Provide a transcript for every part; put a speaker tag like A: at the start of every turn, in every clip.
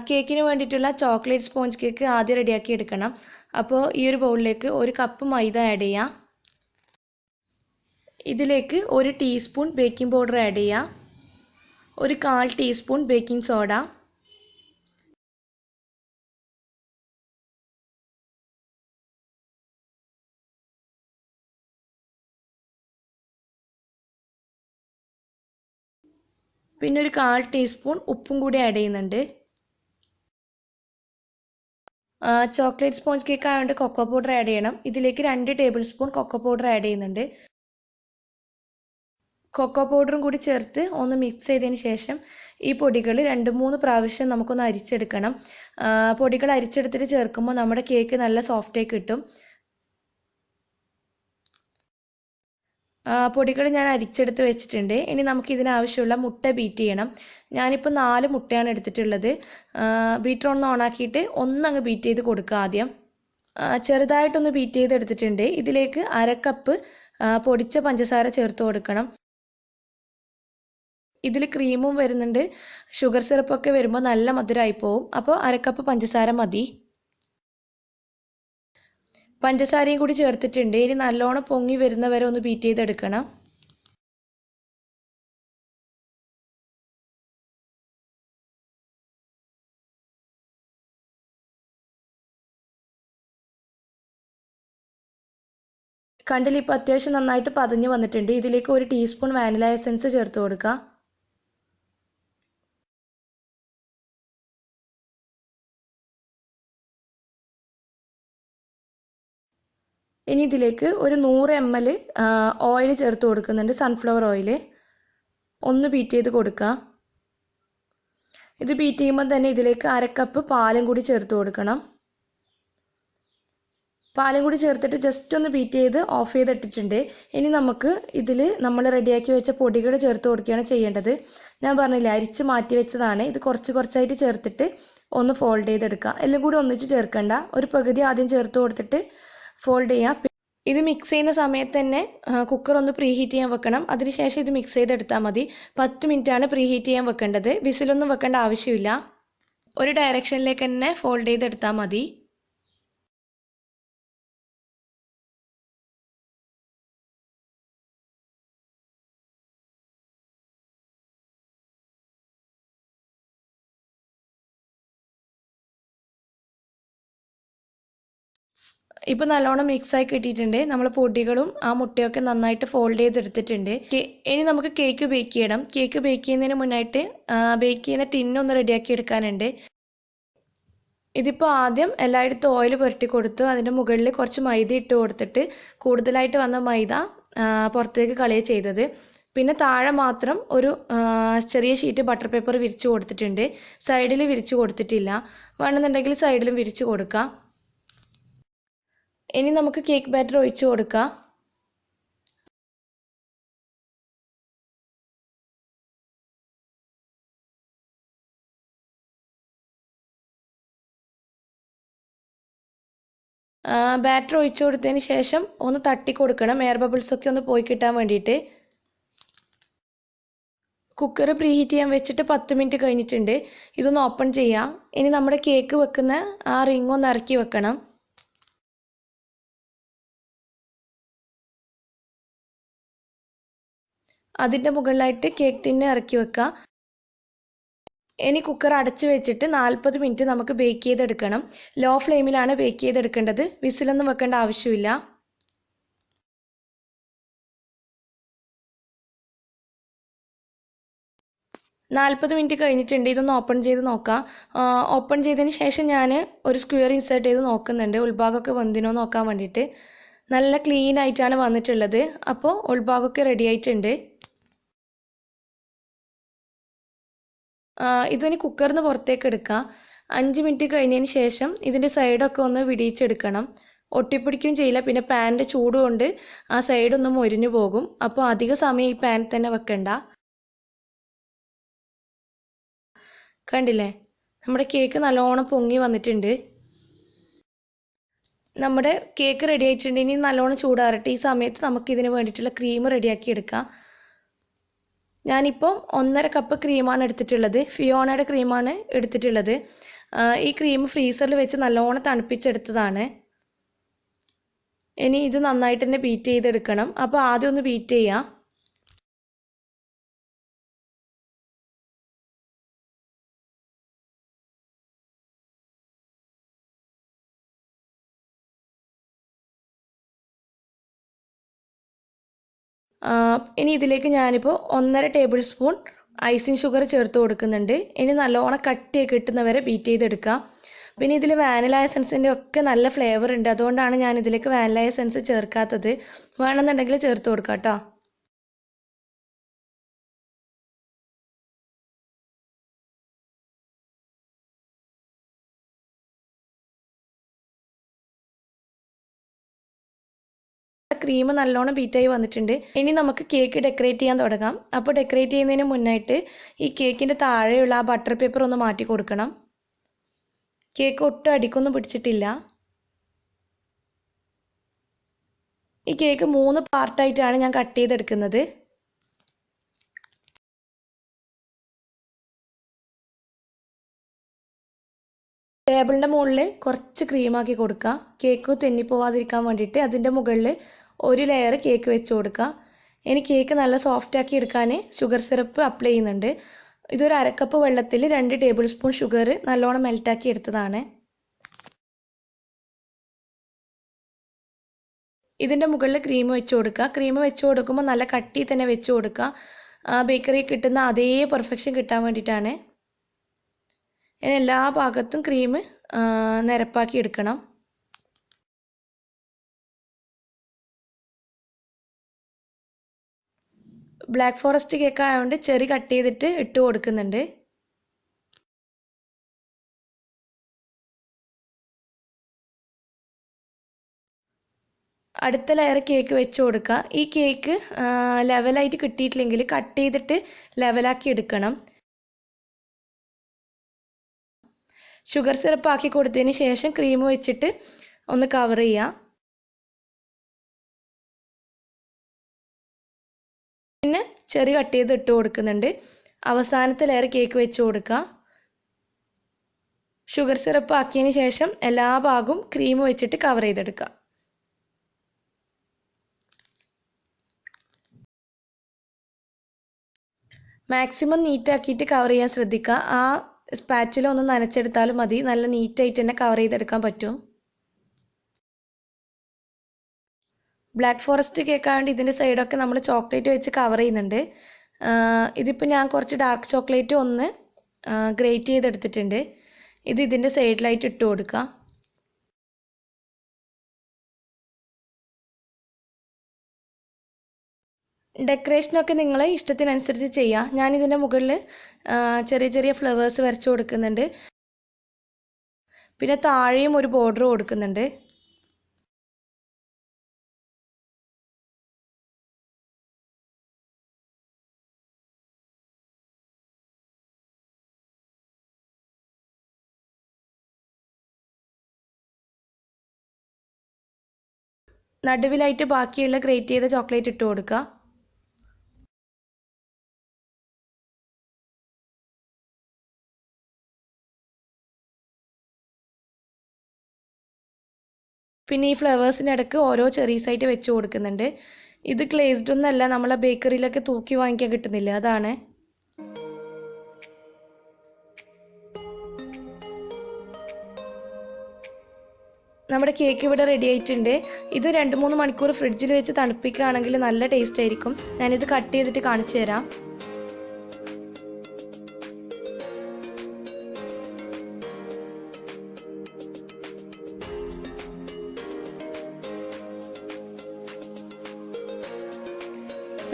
A: കേക്കിന് വേണ്ടിയിട്ടുള്ള chocolate sponge cake ആദ്യം റെഡിയാക്കി എടുക്കണം. അപ്പോൾ ഈ ഒരു ബൗളിലേക്ക് 1 കപ്പ് മൈദ ആഡ് ചെയ്യാം. ഇതിലേക്ക് 1 ടീസ്പൂൺ ബേക്കിംഗ് പൗഡർ ആഡ് ചെയ്യാം. 1/4 ടീസ്പൂൺ ബേക്കിംഗ് സോഡ, പിന്നെ 1/4 ടീസ്പൂൺ ഉപ്പും കൂടി ആഡ് ചെയ്യുന്നുണ്ട്. ചോക്ലേറ്റ് സ്പോഞ്ച് കേക്ക് ആയതുകൊണ്ട് കൊക്കോ പൗഡർ ആഡ് ചെയ്യണം. ഇതിലേക്ക് 2 tablespoon cocoa powder add ചെയ്യുന്നുണ്ട്. കൊക്കോ പൗഡറും കൂടി ചേർത്ത് ഒന്ന് മിക്സ് ചെയ്തതിന് ശേഷം ഈ പൊടികൾ 2-3 പ്രാവശ്യം നമുക്കൊന്ന് അരിച്ചെടുക്കണം. പൊടികൾ അരിച്ചെടുത്തിട്ട് ചേർക്കുമ്പോൾ നമ്മുടെ കേക്ക് നല്ല സോഫ്റ്റായി കിട്ടും. പൊടികൾ ഞാൻ അരിച്ചെടുത്ത് വെച്ചിട്ടുണ്ട്. ഇനി നമുക്ക് ഇതിനാവശ്യമുള്ള മുട്ട ബീറ്റ് ചെയ്യണം. ഞാനിപ്പോൾ 4 മുട്ടയാണ് എടുത്തിട്ടുള്ളത്. ബീറ്റർ ഒന്ന് ഓണാക്കിയിട്ട് ഒന്നങ്ങ് ബീറ്റ് ചെയ്ത് കൊടുക്കുക. ആദ്യം ചെറുതായിട്ടൊന്ന് ബീറ്റ് ചെയ്തെടുത്തിട്ടുണ്ട്. ഇതിലേക്ക് 1/2 കപ്പ് പൊടിച്ച പഞ്ചസാര ചേർത്ത് കൊടുക്കണം. ഇതിൽ ക്രീമും വരുന്നുണ്ട്. ഷുഗർ സിറപ്പൊക്കെ വരുമ്പോൾ നല്ല മധുരമായി പോവും. അപ്പോൾ 1/2 കപ്പ് പഞ്ചസാര മതി. പഞ്ചസാരയും കൂടി ചേർത്തിട്ടുണ്ട്. ഇനി നല്ലോണം പൊങ്ങി വരുന്നവരെ ഒന്ന് ബീറ്റ് ചെയ്തെടുക്കണം. കണ്ടില്ല, ഇപ്പോൾ അത്യാവശ്യം നന്നായിട്ട് പതഞ്ഞ് വന്നിട്ടുണ്ട്. ഇതിലേക്ക് 1 ടീസ്പൂൺ വാനില എസൻസ് ചേർത്ത് കൊടുക്കുക. ഇനി ഇതിലേക്ക് 100 ml ഓയിൽ ചേർത്ത് കൊടുക്കുന്നുണ്ട്, സൺഫ്ലവർ ഓയിൽ. ഒന്ന് ബീറ്റ് ചെയ്ത് കൊടുക്കുക. ഇത് ബീറ്റ് ചെയ്യുമ്പോൾ തന്നെ ഇതിലേക്ക് 1/2 കപ്പ് പാലും കൂടി ചേർത്ത് കൊടുക്കണം. പാലും കൂടി ചേർത്തിട്ട് ജസ്റ്റ് ഒന്ന് ബീറ്റ് ചെയ്ത് ഓഫ് ചെയ്തിട്ടിട്ടുണ്ട്. ഇനി നമുക്ക് ഇതിൽ നമ്മൾ റെഡിയാക്കി വെച്ച പൊടികൾ ചേർത്ത് കൊടുക്കുകയാണ് ചെയ്യേണ്ടത്. ഞാൻ പറഞ്ഞില്ലേ, അരിച്ച് മാറ്റി വെച്ചതാണ്. ഇത് കുറച്ചായിട്ട് ചേർത്തിട്ട് ഒന്ന് ഫോൾഡ് ചെയ്തെടുക്കുക. എല്ലാം കൂടി ഒന്നിച്ച് ചേർക്കണ്ട. ഒരു പകുതി ആദ്യം ചേർത്ത് കൊടുത്തിട്ട് ഫോൾഡ് ചെയ്യാം. ഇത് മിക്സ് ചെയ്യുന്ന സമയത്ത് തന്നെ കുക്കർ ഒന്ന് പ്രീ ഹീറ്റ് ചെയ്യാൻ വെക്കണം. അതിനുശേഷം ഇത് മിക്സ് ചെയ്തെടുത്താൽ മതി. 10 മിനിറ്റാണ് പ്രീ ഹീറ്റ് ചെയ്യാൻ വെക്കേണ്ടത്. വിസിലൊന്നും വെക്കേണ്ട ആവശ്യമില്ല. ഒരു ഡയറക്ഷനിലേക്ക് തന്നെ ഫോൾഡ് ചെയ്തെടുത്താൽ മതി. ഇപ്പോൾ നല്ലോണം മിക്സായി കിട്ടിയിട്ടുണ്ട്. നമ്മൾ പൊടികളും ആ മുട്ടയൊക്കെ നന്നായിട്ട് ഫോൾഡ് ചെയ്തെടുത്തിട്ടുണ്ട്. ഇനി നമുക്ക് കേക്ക് ബേക്ക് ചെയ്യണം. കേക്ക് ബേക്ക് ചെയ്യുന്നതിന് മുന്നായിട്ട് ബേക്ക് ചെയ്യുന്ന ടിന്നൊന്ന് റെഡിയാക്കി എടുക്കാനുണ്ട്. ഇതിപ്പോൾ ആദ്യം എല്ലായിടത്തും ഓയിൽ പുരട്ടി കൊടുത്തു. അതിൻ്റെ മുകളിൽ കുറച്ച് മൈദ ഇട്ട് കൊടുത്തിട്ട് കൂടുതലായിട്ട് വന്ന മൈദ പുറത്തേക്ക് കളയുക ചെയ്തത്. പിന്നെ താഴെ മാത്രം ഒരു ചെറിയ ഷീറ്റ് ബട്ടർ പേപ്പർ വിരിച്ച് കൊടുത്തിട്ടുണ്ട്. സൈഡിൽ വിരിച്ച് കൊടുത്തിട്ടില്ല. വേണമെന്നുണ്ടെങ്കിൽ സൈഡിലും വിരിച്ച് കൊടുക്കാം. ഇനി നമുക്ക് കേക്ക് ബാറ്റർ ഒഴിച്ച് കൊടുക്കാം. ബാറ്റർ ഒഴിച്ച് കൊടുത്തതിന് ശേഷം ഒന്ന് തട്ടി കൊടുക്കണം, എയർ ബബിൾസൊക്കെ ഒന്ന് പോയി കിട്ടാൻ വേണ്ടിയിട്ട്. കുക്കർ പ്രീ ഹീറ്റ് ചെയ്യാൻ വെച്ചിട്ട് 10 മിനിറ്റ് കഴിഞ്ഞിട്ടുണ്ട്. ഇതൊന്ന് ഓപ്പൺ ചെയ്യാം. ഇനി നമ്മുടെ കേക്ക് വെക്കുന്ന ആ റിങ് ഒന്ന് ഇറക്കി വെക്കണം. അതിൻ്റെ മുകളിലായിട്ട് കേക്ക് ടിന്ന് ഇറക്കി വെക്കുക. ഇനി കുക്കർ അടച്ച് വെച്ചിട്ട് 40 മിനിറ്റ് നമുക്ക് ബേക്ക് ചെയ്തെടുക്കണം. ലോ ഫ്ലെയിമിലാണ് ബേക്ക് ചെയ്തെടുക്കേണ്ടത്. വിസിലൊന്നും വെക്കേണ്ട ആവശ്യമില്ല. മിനിറ്റ് കഴിഞ്ഞിട്ടുണ്ട്. ഇതൊന്ന് ഓപ്പൺ ചെയ്ത് നോക്കാം. ഓപ്പൺ ചെയ്തതിന് ശേഷം ഞാൻ ഒരു സ്ക്വയർ ഇൻസേർട്ട് ചെയ്ത് നോക്കുന്നുണ്ട്, ഉൾഭാഗമൊക്കെ വെന്തിനോ നോക്കാൻ വേണ്ടിയിട്ട്. നല്ല ക്ലീൻ ആയിട്ടാണ് വന്നിട്ടുള്ളത്. അപ്പോൾ ഉൾഭാഗമൊക്കെ റെഡി ആയിട്ടുണ്ട്. ഇതിന് കുക്കറിൽ നിന്ന് പുറത്തേക്ക് എടുക്കാം. 5 മിനിറ്റ് കഴിഞ്ഞതിന് ശേഷം ഇതിൻ്റെ സൈഡൊക്കെ ഒന്ന് വിടിയിച്ചെടുക്കണം. ഒട്ടിപ്പിടിക്കുകയും ചെയ്യില്ല. പിന്നെ പാനിൻ്റെ ചൂട് കൊണ്ട് ആ സൈഡൊന്നും മൊരിഞ്ഞു പോകും. അപ്പോൾ അധിക സമയം ഈ പാനിൽ തന്നെ വെക്കണ്ട. കണ്ടില്ലേ, നമ്മുടെ കേക്ക് നല്ലോണം പൊങ്ങി വന്നിട്ടുണ്ട്. നമ്മുടെ കേക്ക് റെഡി ആയിട്ടുണ്ട്. ഇനി നല്ലോണം ചൂടാറട്ടെ. ഈ സമയത്ത് നമുക്ക് ഇതിന് വേണ്ടിയിട്ടുള്ള ക്രീം റെഡിയാക്കി എടുക്കാം. ഞാനിപ്പോൾ 1.5 കപ്പ് ക്രീമാണ് എടുത്തിട്ടുള്ളത്. ഫിയോണയുടെ ക്രീമാണ് എടുത്തിട്ടുള്ളത്. ഈ ക്രീം ഫ്രീസറിൽ വെച്ച് നല്ലോണം തണുപ്പിച്ചെടുത്തതാണ്. ഇനി ഇത് നന്നായിട്ട് തന്നെ ബീറ്റ് ചെയ്തെടുക്കണം. അപ്പോൾ ആദ്യം ഒന്ന് ബീറ്റ് ചെയ്യാം. ഇനി ഇതിലേക്ക് ഞാനിപ്പോൾ 1.5 ടേബിൾ സ്പൂൺ ഐസിങ് ഷുഗർ ചേർത്ത് കൊടുക്കുന്നുണ്ട്. ഇനി നല്ലോണം കട്ടിയൊക്കെ കിട്ടുന്നവരെ ബീറ്റ് ചെയ്തെടുക്കുക. പിന്നെ ഇതിൽ വാനില എസൻസിൻ്റെ ഒക്കെ നല്ല ഫ്ലേവർ ഉണ്ട്. അതുകൊണ്ടാണ് ഞാൻ ഇതിലേക്ക് വാനില എസൻസ് ചേർക്കാത്തത്. വേണമെന്നുണ്ടെങ്കിൽ ചേർത്ത് കൊടുക്കാം കേട്ടോ. ക്രീം നല്ലോണം ബീറ്റായി വന്നിട്ടുണ്ട്. ഇനി നമുക്ക് കേക്ക് ഡെക്കറേറ്റ് ചെയ്യാൻ തുടങ്ങാം. അപ്പോൾ ഡെക്കറേറ്റ് ചെയ്യുന്നതിന് മുന്നായിട്ട് ഈ കേക്കിൻ്റെ താഴെയുള്ള ആ ബട്ടർ പേപ്പർ ഒന്ന് മാറ്റി കൊടുക്കണം. കേക്ക് ഒട്ടും അടിക്കൊന്നും പിടിച്ചിട്ടില്ല. ഈ കേക്ക് 3 പാർട്ടായിട്ടാണ് ഞാൻ കട്ട് ചെയ്തെടുക്കുന്നത്. ടേബിളിൻ്റെ മുകളിൽ കുറച്ച് ക്രീമാക്കി കൊടുക്കുക. കേക്ക് തെന്നിപ്പോവാതിരിക്കാൻ വേണ്ടിയിട്ട് അതിൻ്റെ മുകളിൽ ഒരു ലെയർ കേക്ക് വെച്ച് കൊടുക്കുക. ഇനി കേക്ക് നല്ല സോഫ്റ്റ് ആക്കി എടുക്കാൻ ഷുഗർ സിറപ്പ് അപ്ലൈ ചെയ്യുന്നുണ്ട്. ഇതൊരു 1/2 കപ്പ് വെള്ളത്തിൽ 2 ടേബിൾ സ്പൂൺ ഷുഗർ നല്ലോണം മെൽറ്റാക്കി എടുത്തതാണ്. ഇതിൻ്റെ മുകളിൽ ക്രീം വെച്ച് കൊടുക്കുക. ക്രീം വെച്ച് കൊടുക്കുമ്പോൾ നല്ല കട്ടി തന്നെ വെച്ച് കൊടുക്കുക. ബേക്കറി കിട്ടുന്ന അതേ പെർഫെക്ഷൻ കിട്ടാൻ വേണ്ടിയിട്ടാണ്. ഇനി എല്ലാ ഭാഗത്തും ക്രീം നിരപ്പാക്കി എടുക്കണം. ബ്ലാക്ക് ഫോറസ്റ്റ് കേക്ക് ആയതുകൊണ്ട് ചെറി കട്ട് ചെയ്തിട്ട് ഇട്ട് കൊടുക്കുന്നുണ്ട്. അടുത്ത ലെയർ കേക്ക് വെച്ച് കൊടുക്കുക. ഈ കേക്ക് ലെവലായിട്ട് കിട്ടിയിട്ടില്ലെങ്കിൽ കട്ട് ചെയ്തിട്ട് ലെവലാക്കി എടുക്കണം. ഷുഗർ സിറപ്പ് ആക്കി കൊടുത്തതിന് ശേഷം ക്രീം വെച്ചിട്ട് ഒന്ന് കവർ ചെയ്യുക. പിന്നെ ചെറി കട്ട് ചെയ്ത് ഇട്ട് കൊടുക്കുന്നുണ്ട്. അവസാനത്തെ ലെയർ കേക്ക് വെച്ച് കൊടുക്കുക. ഷുഗർ സിറപ്പ് ആക്കിയതിന് ശേഷം എല്ലാ ഭാഗവും ക്രീം വെച്ചിട്ട് കവർ ചെയ്തെടുക്കുക. മാക്സിമം നീറ്റാക്കിയിട്ട് കവർ ചെയ്യാൻ ശ്രദ്ധിക്കുക. ആ സ്പാച്ചുല ഒന്ന് നനച്ചെടുത്താലും മതി. നല്ല നീറ്റായിട്ട് തന്നെ കവർ ചെയ്തെടുക്കാൻ പറ്റും. ബ്ലാക്ക് ഫോറസ്റ്റ് കേക്ക് ആയതുകൊണ്ട് ഇതിൻ്റെ സൈഡൊക്കെ നമ്മൾ ചോക്ലേറ്റ് വെച്ച് കവർ ചെയ്യുന്നുണ്ട്. ഇതിപ്പോൾ ഞാൻ കുറച്ച് ഡാർക്ക് ചോക്ലേറ്റ് ഒന്ന് ഗ്രേറ്റ് ചെയ്തെടുത്തിട്ടുണ്ട്. ഇത് ഇതിൻ്റെ സൈഡിലായിട്ട് ഇട്ട് കൊടുക്കുക. ഡെക്കറേഷനൊക്കെ നിങ്ങളെ ഇഷ്ടത്തിനനുസരിച്ച് ചെയ്യാം. ഞാനിതിൻ്റെ മുകളിൽ ചെറിയ ചെറിയ ഫ്ലവേഴ്സ് വരച്ച് കൊടുക്കുന്നുണ്ട്. പിന്നെ താഴെയും ഒരു ബോർഡർ കൊടുക്കുന്നുണ്ട്. നടുവിലായിട്ട് ബാക്കിയുള്ള ഗ്രേറ്റ് ചെയ്ത ചോക്ലേറ്റ് ഇട്ട് കൊടുക്കുക. പിന്നെ ഈ ഫ്ലവേഴ്സിൻ്റെ ഇടയ്ക്ക് ഓരോ ചെറീസായിട്ട് വെച്ച് കൊടുക്കുന്നുണ്ട്. ഇത് ഗ്ലേസ്ഡ് ഒന്നല്ല, നമ്മളെ ബേക്കറിയിലൊക്കെ തൂക്കി വാങ്ങിക്കാൻ കിട്ടുന്നില്ല, അതാണ്. നമ്മുടെ കേക്ക് ഇവിടെ റെഡി ആയിട്ടുണ്ട്. ഇത് 2-3 മണിക്കൂർ ഫ്രിഡ്ജിൽ വെച്ച് തണുപ്പിക്കുകയാണെങ്കിൽ നല്ല ടേസ്റ്റ് ആയിരിക്കും. ഞാനിത് കട്ട് ചെയ്തിട്ട് കാണിച്ചു തരാം.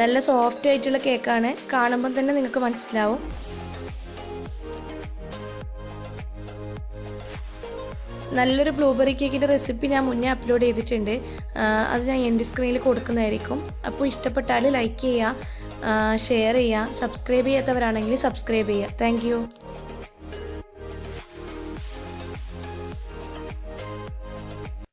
A: നല്ല സോഫ്റ്റ് ആയിട്ടുള്ള കേക്കാണ്. കാണുമ്പോൾ തന്നെ നിങ്ങൾക്ക് മനസ്സിലാവും. നല്ലൊരു ബ്ലൂബെറി കേക്കിൻ്റെ റെസിപ്പി ഞാൻ മുന്നേ അപ്ലോഡ് ചെയ്തിട്ടുണ്ട്. അത് ഞാൻ എൻഡ് സ്ക്രീനിൽ കൊടുക്കുന്നതായിരിക്കും. അപ്പോൾ ഇഷ്ടപ്പെട്ടാൽ ലൈക്ക് ചെയ്യുക, ഷെയർ ചെയ്യുക, സബ്സ്ക്രൈബ് ചെയ്യാത്തവരാണെങ്കിൽ സബ്സ്ക്രൈബ് ചെയ്യുക. താങ്ക്